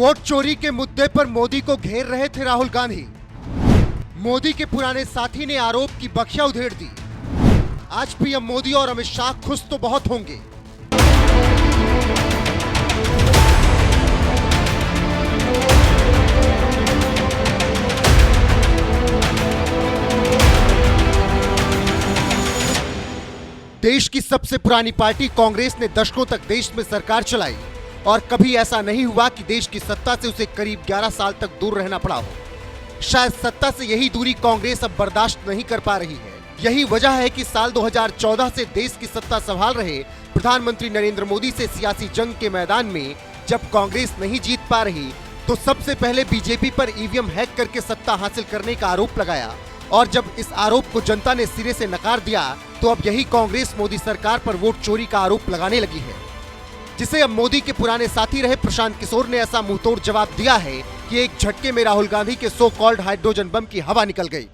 Vote चोरी के मुद्दे पर मोदी को घेर रहे थे राहुल गांधी। मोदी के पुराने साथी ने आरोप की बखिया उधेड़ दी। आज पीएम मोदी और अमित शाह खुश तो बहुत होंगे। देश की सबसे पुरानी पार्टी कांग्रेस ने दशकों तक देश में सरकार चलाई और कभी ऐसा नहीं हुआ कि देश की सत्ता से उसे करीब 11 साल तक दूर रहना पड़ा हो। शायद सत्ता से यही दूरी कांग्रेस अब बर्दाश्त नहीं कर पा रही है। यही वजह है कि साल 2014 से देश की सत्ता संभाल रहे प्रधानमंत्री नरेंद्र मोदी से सियासी जंग के मैदान में जब कांग्रेस नहीं जीत पा रही तो सबसे पहले बीजेपी पर ईवीएम हैक करके सत्ता हासिल करने का आरोप लगाया और जब इस आरोप को जनता ने सिरे से नकार दिया तो अब यही कांग्रेस मोदी सरकार पर वोट चोरी का आरोप लगाने लगी है, जिसे अब मोदी के पुराने साथी रहे प्रशांत किशोर ने ऐसा मुंहतोड़ जवाब दिया है कि एक झटके में राहुल गांधी के सो कॉल्ड हाइड्रोजन बम की हवा निकल गई।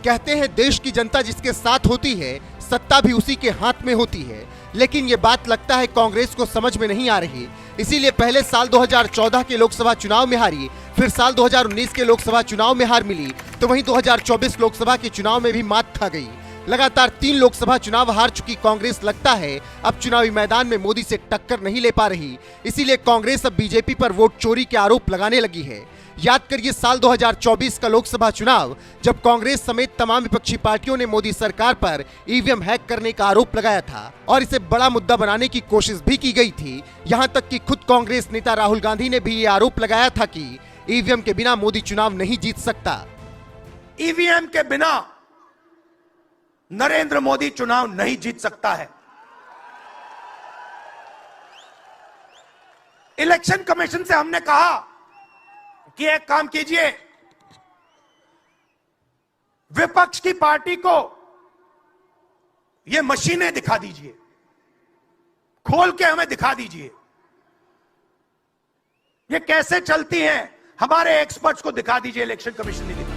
कहते हैं देश की जनता जिसके साथ होती है सत्ता भी उसी के हाथ में होती है, लेकिन ये बात लगता है कांग्रेस को समझ में नहीं आ रही। इसीलिए पहले साल 2014 के लोकसभा चुनाव में हारी, फिर साल 2019 के लोकसभा चुनाव में हार मिली, तो वहीं 2024 लोकसभा के चुनाव में भी मात खा गई। लगातार 3 लोकसभा चुनाव हार चुकी कांग्रेस लगता है अब चुनावी मैदान में मोदी से टक्कर नहीं ले पा रही। इसीलिए कांग्रेस अब बीजेपी पर वोट चोरी के आरोप लगाने लगी है। याद करिए साल 2024 का लोकसभा चुनाव, जब कांग्रेस समेत तमाम विपक्षी पार्टियों ने मोदी सरकार पर ईवीएम हैक करने का आरोप लगाया था और इसे बड़ा मुद्दा बनाने की कोशिश भी की गई थी। यहां तक कि खुद कांग्रेस नेता राहुल गांधी ने भी ये आरोप लगाया था कि ईवीएम के बिना मोदी चुनाव नहीं जीत सकता। ईवीएम के बिना नरेंद्र मोदी चुनाव नहीं जीत सकता है। इलेक्शन कमीशन से हमने कहा कि एक काम कीजिए, विपक्ष की पार्टी को ये मशीनें दिखा दीजिए, खोल के हमें दिखा दीजिए ये कैसे चलती हैं, हमारे एक्सपर्ट्स को दिखा दीजिए। इलेक्शन कमीशन ने दिखा।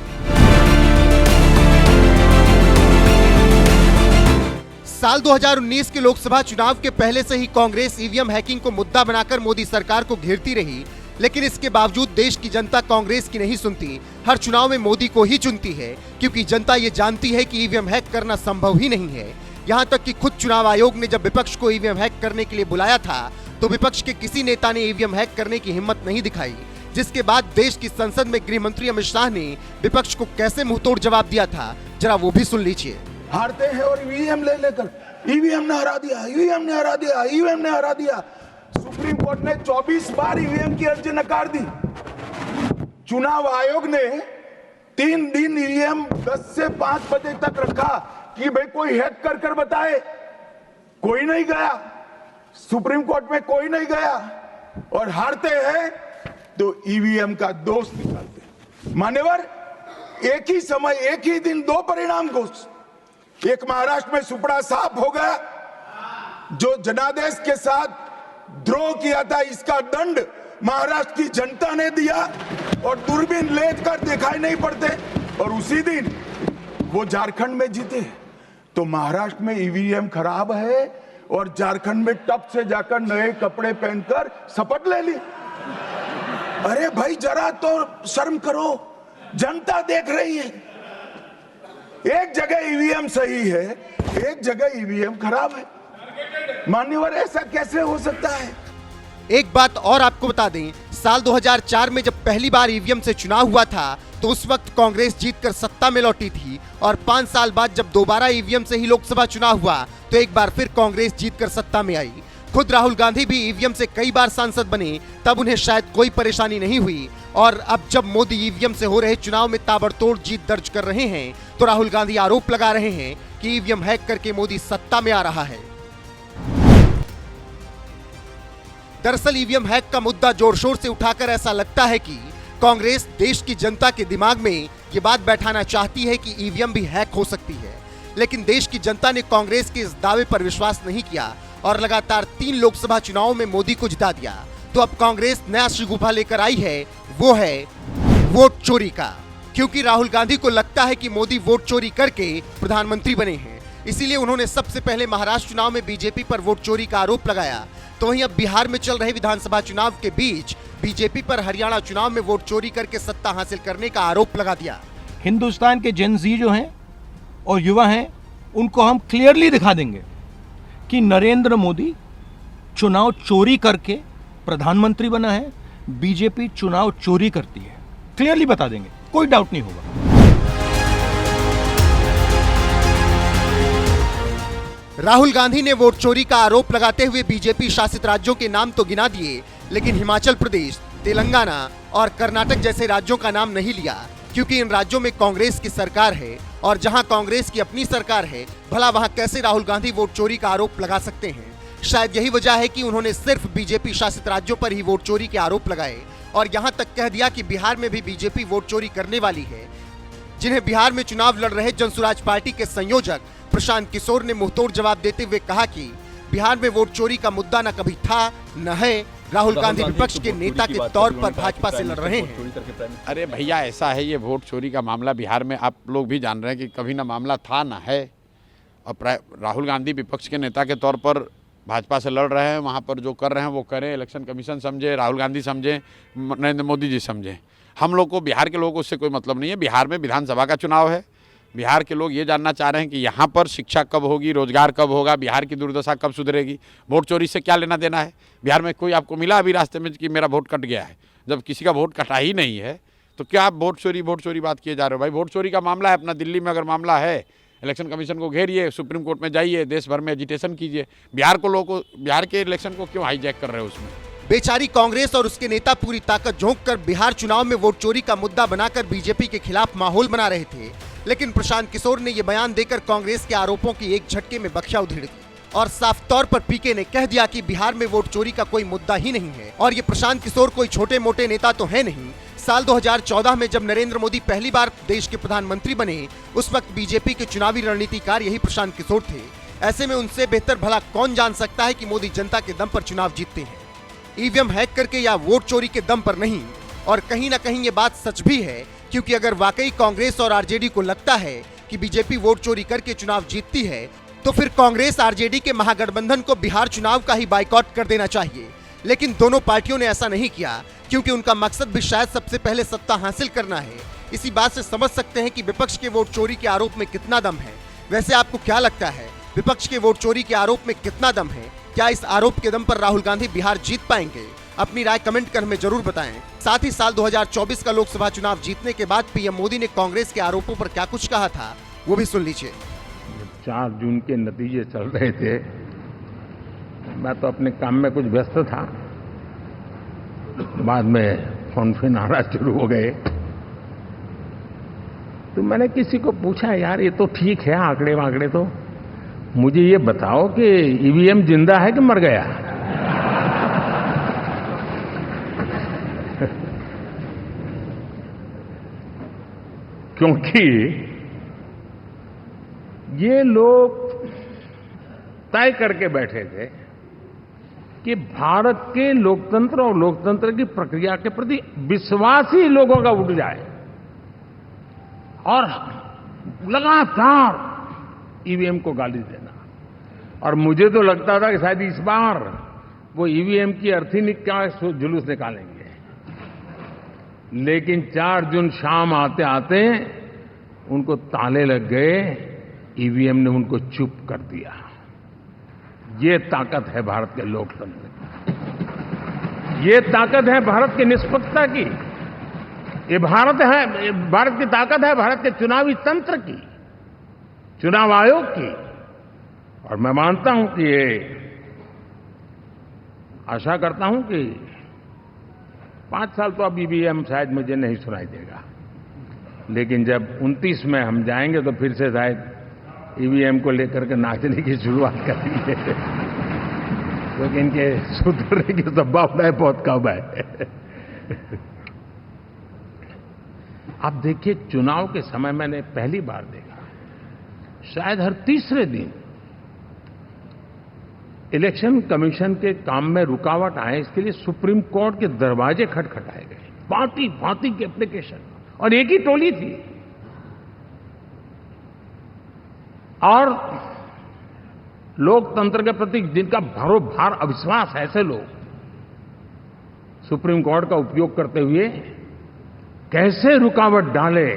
साल 2019 के लोकसभा चुनाव के पहले से ही कांग्रेस ईवीएम हैकिंग को मुद्दा बनाकर मोदी सरकार को घेरती रही, लेकिन इसके बावजूद देश की जनता कांग्रेस की नहीं सुनती। हर चुनाव में मोदी को ही चुनती है क्योंकि जनता ये जानती है कि ईवीएम हैक करना संभव ही नहीं है। यहां तक कि खुद चुनाव आयोग ने जब विपक्ष को ईवीएम हैक करने के लिए बुलाया था तो विपक्ष के किसी नेता ने ईवीएम हैक करने की हिम्मत नहीं दिखाई, जिसके बाद देश की संसद में गृह मंत्री अमित शाह ने विपक्ष को कैसे मुंहतोड़ जवाब दिया था, जरा वो भी सुन लीजिए। हारते हैं और ईवीएम ले लेकर ईवीएम ने हरा दिया, ईवीएम ने हरा दिया, ईवीएम ने हरा दिया। सुप्रीम कोर्ट ने 24 बार ईवीएम की अर्जी नकार दी। चुनाव आयोग ने 3 दिन ईवीएम 10 से 5 बजे तक रखा कि भाई कोई हैक कर बताए। कोई नहीं गया, सुप्रीम कोर्ट में कोई नहीं गया और हारते हैं तो ईवीएम का दोष निकालते। मान्यवर, एक ही समय एक ही दिन 2 परिणाम घोषित। एक महाराष्ट्र में सुपड़ा साफ हो गया, जो जनादेश के साथ द्रोह किया था इसका दंड महाराष्ट्र की जनता ने दिया और दूरबीन लेकर दिखाई नहीं पड़ते, और उसी दिन वो झारखंड में जीते। तो महाराष्ट्र में ईवीएम खराब है और झारखंड में टप से जाकर नए कपड़े पहनकर शपथ ले ली। अरे भाई जरा तो शर्म करो, जनता देख रही है। एक जगह ईवीएम सही है, एक जगह ईवीएम खराब है। मान्यवर, ऐसा कैसे हो सकता है? एक बात और आपको बता दें, साल 2004 में जब पहली बार ईवीएम से चुनाव हुआ था तो उस वक्त कांग्रेस जीतकर सत्ता में लौटी थी और 5 साल बाद जब दोबारा ईवीएम से ही लोकसभा चुनाव हुआ तो एक बार फिर कांग्रेस जीतकर सत्ता में आई। खुद राहुल गांधी भी ईवीएम से कई बार सांसद बने, तब उन्हें शायद कोई परेशानी नहीं हुई, और अब जब मोदी ईवीएम से हो रहे चुनाव में ताबड़तोड़ जीत दर्ज कर रहे हैं तो राहुल गांधी आरोप लगा रहे हैं कि ईवीएम हैक करके मोदी सत्ता में आ रहा है। दरअसल ईवीएम हैक का मुद्दा जोर शोर से उठाकर ऐसा लगता है कि कांग्रेस देश की जनता के दिमाग में ये बात बैठाना चाहती है कि ईवीएम भी हैक हो सकती है, लेकिन देश की जनता ने कांग्रेस के इस दावे पर विश्वास नहीं किया और लगातार 3 लोकसभा चुनावों में मोदी को जिता दिया। तो अब कांग्रेस नया शिगुफा लेकर आई है, वो है वोट चोरी का। क्योंकि राहुल गांधी को लगता है कि मोदी वोट चोरी करके प्रधानमंत्री बने हैं, इसीलिए उन्होंने सबसे पहले महाराष्ट्र चुनाव में बीजेपी पर वोट चोरी का आरोप लगाया। तो वहीं अब बिहार में चल रहे विधानसभा चुनाव के बीच बीजेपी पर हरियाणा चुनाव में वोट चोरी करके सत्ता हासिल करने का आरोप लगा दिया। हिंदुस्तान के जेन ज़ी जो हैं और युवा हैं, उनको हम क्लियरली दिखा देंगे कि नरेंद्र मोदी चुनाव चोरी करके प्रधानमंत्री बना है, बीजेपी चुनाव चोरी करती है। क्लियरली बता देंगे, कोई डाउट नहीं होगा। राहुल गांधी ने वोट चोरी का आरोप लगाते हुए बीजेपी शासित राज्यों के नाम तो गिना दिए, लेकिन हिमाचल प्रदेश, तेलंगाना और कर्नाटक जैसे राज्यों का नाम नहीं लिया, क्योंकि इन राज्यों में कांग्रेस की सरकार है और जहां कांग्रेस की अपनी सरकार है, भला वहां कैसे राहुल गांधी वोट चोरी का आरोप लगा सकते हैं। शायद यही वजह है कि उन्होंने सिर्फ बीजेपी शासित राज्यों पर ही वोट चोरी के आरोप लगाए और यहां तक कह दिया कि बिहार में भी बीजेपी वोट चोरी करने वाली है। जिन्हें बिहार में चुनाव लड़ रहे जनसुराज पार्टी के संयोजक प्रशांत किशोर ने मुंहतोड़ जवाब देते हुए कहा कि बिहार में वोट चोरी का मुद्दा न कभी था न है। राहुल गांधी विपक्ष के नेता के तौर पर भाजपा से लड़ रहे हैं। अरे भैया, ऐसा है, ये वोट चोरी का मामला बिहार में आप लोग भी जान रहे हैं कि कभी ना मामला था ना है। और राहुल गांधी विपक्ष के नेता के तौर पर भाजपा से लड़ रहे हैं, वहाँ पर जो कर रहे हैं वो करें। इलेक्शन कमीशन समझे, राहुल गांधी समझे, नरेंद्र मोदी जी समझे। हम लोग को, बिहार के लोगों को उससे कोई मतलब नहीं है। बिहार में विधानसभा का चुनाव है। बिहार के लोग ये जानना चाह रहे हैं कि यहाँ पर शिक्षा कब होगी, रोजगार कब होगा, बिहार की दुर्दशा कब सुधरेगी। वोट चोरी से क्या लेना देना है। बिहार में कोई आपको मिला अभी रास्ते में कि मेरा वोट कट गया है? जब किसी का वोट कटा ही नहीं है तो क्या आप वोट चोरी बात किए जा रहे हो? भाई, वोट चोरी का मामला है अपना दिल्ली में, अगर मामला है इलेक्शन कमीशन को घेरिए, सुप्रीम कोर्ट में जाइए, देश भर में एजिटेशन कीजिए। बिहार के इलेक्शन को क्यों हाईजैक कर रहे हो उसमें? बेचारी कांग्रेस और उसके नेता पूरी ताकत झोंक कर बिहार चुनाव में वोट चोरी का मुद्दा बनाकर बीजेपी के खिलाफ माहौल बना रहे थे, लेकिन प्रशांत किशोर ने यह बयान देकर कांग्रेस के आरोपों की एक झटके में बखिया उधेड़ दी और साफ तौर पर पीके ने कह दिया कि बिहार में वोट चोरी का कोई मुद्दा ही नहीं है। और ये प्रशांत किशोर कोई छोटे मोटे नेता तो है नहीं। साल 2014 में जब नरेंद्र मोदी पहली बार देश के प्रधानमंत्री बने, उस वक्त बीजेपी के चुनावी रणनीतिकार यही प्रशांत किशोर थे। ऐसे में उनसे बेहतर भला कौन जान सकता है कि मोदी जनता के दम पर चुनाव जीतते हैं, ईवीएम हैक करके या वोट चोरी के दम पर नहीं। और कहीं ना कहीं ये बात सच भी है, क्योंकि अगर वाकई कांग्रेस और आरजेडी को लगता है कि बीजेपी वोट चोरी करके चुनाव जीतती है, तो फिर कांग्रेस आरजेडी के महागठबंधन को बिहार चुनाव का ही बाइकआउट कर देना चाहिए। लेकिन दोनों पार्टियों ने ऐसा नहीं किया, क्योंकि उनका मकसद भी शायद सबसे पहले सत्ता हासिल करना है। इसी बात से समझ सकते हैं कि विपक्ष के वोट चोरी के आरोप में कितना दम है। वैसे आपको क्या लगता है, विपक्ष के वोट चोरी के आरोप में कितना दम है? क्या इस आरोप के दम पर राहुल गांधी बिहार जीत पाएंगे? अपनी राय कमेंट कर हमें जरूर बताएं। साथ ही साल 2024 का लोकसभा चुनाव जीतने के बाद पीएम मोदी ने कांग्रेस के आरोपों पर क्या कुछ कहा था, वो भी सुन लीजिए। 4 जून के नतीजे चल रहे थे, मैं तो अपने काम में कुछ व्यस्त था। बाद में फोन आना शुरू हो गए, तो मैंने किसी को पूछा, यार ये तो ठीक है आंकड़े वांकड़े, तो मुझे ये बताओ कि ईवीएम जिंदा है कि मर गया? क्योंकि ये लोग तय करके बैठे थे कि भारत के लोकतंत्र और लोकतंत्र की प्रक्रिया के प्रति विश्वास ही लोगों का उठ जाए, और लगातार ईवीएम को गाली देना। और मुझे तो लगता था कि शायद इस बार वो ईवीएम की अर्थी का जुलूस निकालेंगे, लेकिन 4 जून शाम आते आते उनको ताले लग गए, ईवीएम ने उनको चुप कर दिया। ये ताकत है भारत के लोकतंत्र की, ये ताकत है भारत की निष्पक्षता की, ये भारत की ताकत है भारत के चुनावी तंत्र की, चुनाव आयोग की। और मैं मानता हूं कि ये आशा करता हूं कि 5 साल तो अब ईवीएम शायद मुझे नहीं सुनाई देगा, लेकिन जब 29 में हम जाएंगे तो फिर से शायद ईवीएम को लेकर के नाचने की शुरुआत करेंगे, क्योंकि इनके सुधरने की संभावनाएं बहुत कम है। आप देखिए, चुनाव के समय मैंने पहली बार देखा, शायद हर तीसरे दिन इलेक्शन कमीशन के काम में रुकावट आए, इसके लिए सुप्रीम कोर्ट के दरवाजे खटखटाए गए, भांति भांति के एप्लीकेशन, और एक ही टोली थी। और लोकतंत्र के प्रति जिनका भरोभार अविश्वास है, ऐसे लोग सुप्रीम कोर्ट का उपयोग करते हुए कैसे रुकावट डाले,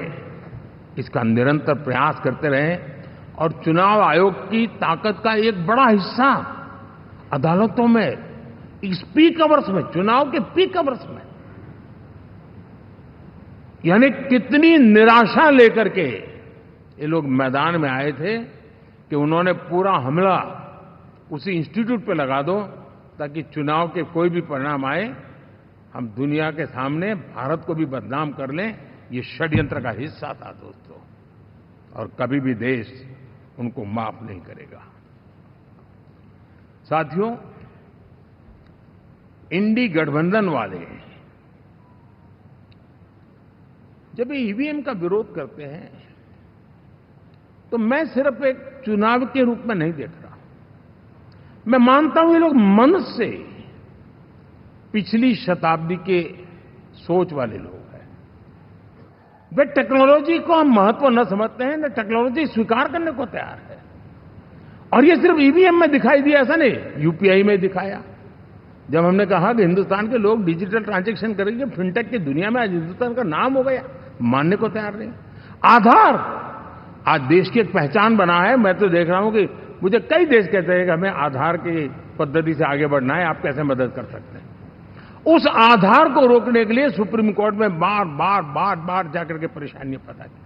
इसका निरंतर प्रयास करते रहे। और चुनाव आयोग की ताकत का एक बड़ा हिस्सा अदालतों में, इस पीक अवर्स में, चुनाव के पीक अवर्स में, यानी कितनी निराशा लेकर के ये लोग मैदान में आए थे कि उन्होंने पूरा हमला उसी इंस्टीट्यूट पे लगा दो ताकि चुनाव के कोई भी परिणाम आए, हम दुनिया के सामने भारत को भी बदनाम कर लें। ये षड्यंत्र का हिस्सा था दोस्तों, और कभी भी देश उनको माफ नहीं करेगा। साथियों, इंडी गठबंधन वाले जब ईवीएम का विरोध करते हैं तो मैं सिर्फ एक चुनाव के रूप में नहीं देख रहा। मैं मानता हूं ये लोग मन से पिछली शताब्दी के सोच वाले लोग हैं। वे टेक्नोलॉजी को हम महत्व न समझते हैं, न टेक्नोलॉजी स्वीकार करने को तैयार है। और ये सिर्फ ईवीएम में दिखाई दिया, ऐसा नहीं, यूपीआई में दिखाया। जब हमने कहा कि हिंदुस्तान के लोग डिजिटल ट्रांजैक्शन करेंगे, फिनटेक की दुनिया में आज हिंदुस्तान का नाम हो गया, मानने को तैयार नहीं। आधार आज देश की एक पहचान बना है। मैं तो देख रहा हूं कि मुझे कई देश कहते हैं कि हमें आधार की पद्धति से आगे बढ़ना है, आप कैसे मदद कर सकते हैं। उस आधार को रोकने के लिए सुप्रीम कोर्ट में बार बार जाकर के परेशानियां पैदा की।